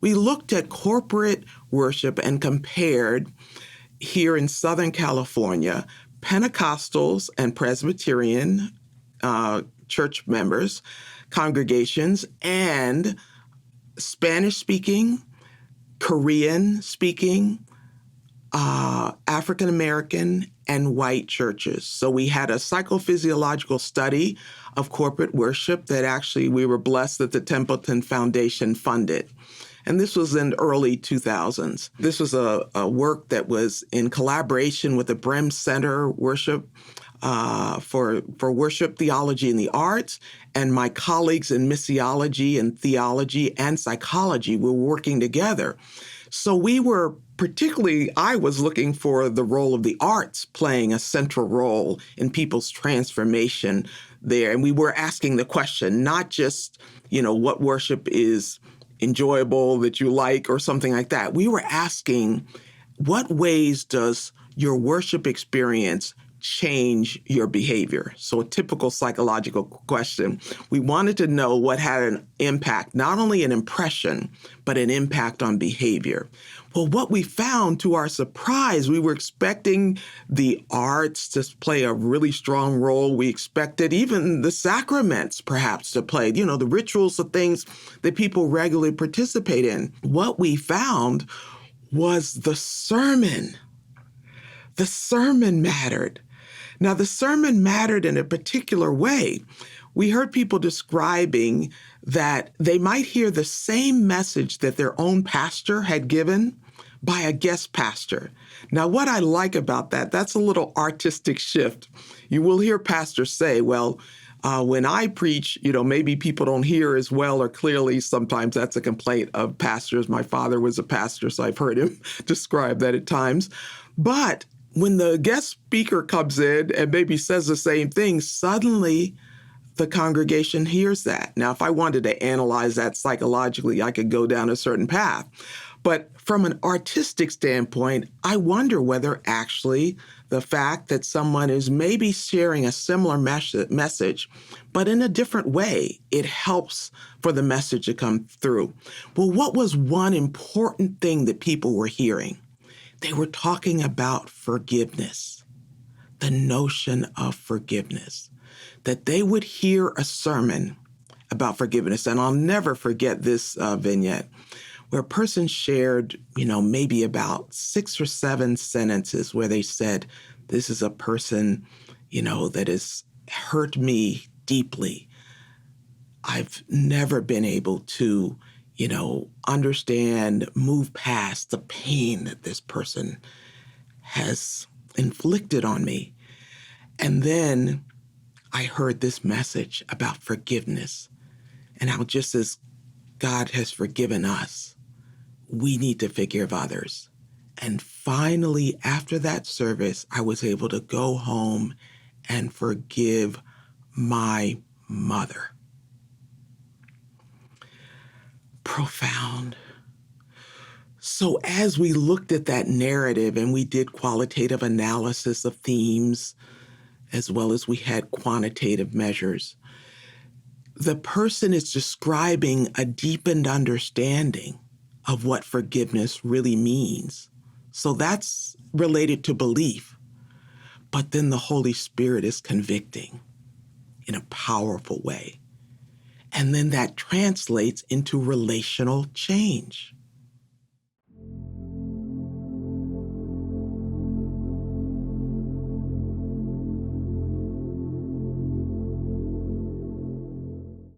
we looked at corporate worship and compared here in Southern California, Pentecostals and Presbyterian church members, congregations, and Spanish-speaking, Korean-speaking, African-American, and white churches. So we had a psychophysiological study of corporate worship that actually we were blessed that the Templeton Foundation funded. And this was in early 2000s. This was a work that was in collaboration with the Brehm Center Worship for Worship Theology and the Arts, and my colleagues in missiology and theology and psychology were working together. So we were I was looking for the role of the arts playing a central role in people's transformation there. And we were asking the question, not just, what worship is enjoyable that you like or something like that. We were asking, what ways does your worship experience change your behavior? So a typical psychological question. We wanted to know what had an impact, not only an impression, but an impact on behavior. Well, what we found, to our surprise, we were expecting the arts to play a really strong role. We expected even the sacraments perhaps to play, the rituals, the things that people regularly participate in. What we found was the sermon. The sermon mattered. Now, the sermon mattered in a particular way. We heard people describing that they might hear the same message that their own pastor had given by a guest pastor. Now, what I like about that, that's a little artistic shift. You will hear pastors say, well, when I preach, maybe people don't hear as well or clearly. Sometimes that's a complaint of pastors. My father was a pastor, so I've heard him describe that at times. But when the guest speaker comes in and maybe says the same thing, suddenly the congregation hears that. Now, if I wanted to analyze that psychologically, I could go down a certain path. But from an artistic standpoint, I wonder whether actually the fact that someone is maybe sharing a similar message, but in a different way, it helps for the message to come through. Well, what was one important thing that people were hearing? They were talking about forgiveness, the notion of forgiveness, that they would hear a sermon about forgiveness. And I'll never forget this vignette where a person shared, maybe about 6 or 7 sentences where they said, this is a person, that has hurt me deeply. I've never been able to, understand, move past the pain that this person has inflicted on me. And then I heard this message about forgiveness and how just as God has forgiven us, we need to forgive others. And finally, after that service, I was able to go home and forgive my mother. Profound. So as we looked at that narrative and we did qualitative analysis of themes, as well as we had quantitative measures, the person is describing a deepened understanding of what forgiveness really means. So that's related to belief. But then the Holy Spirit is convicting in a powerful way. And then that translates into relational change.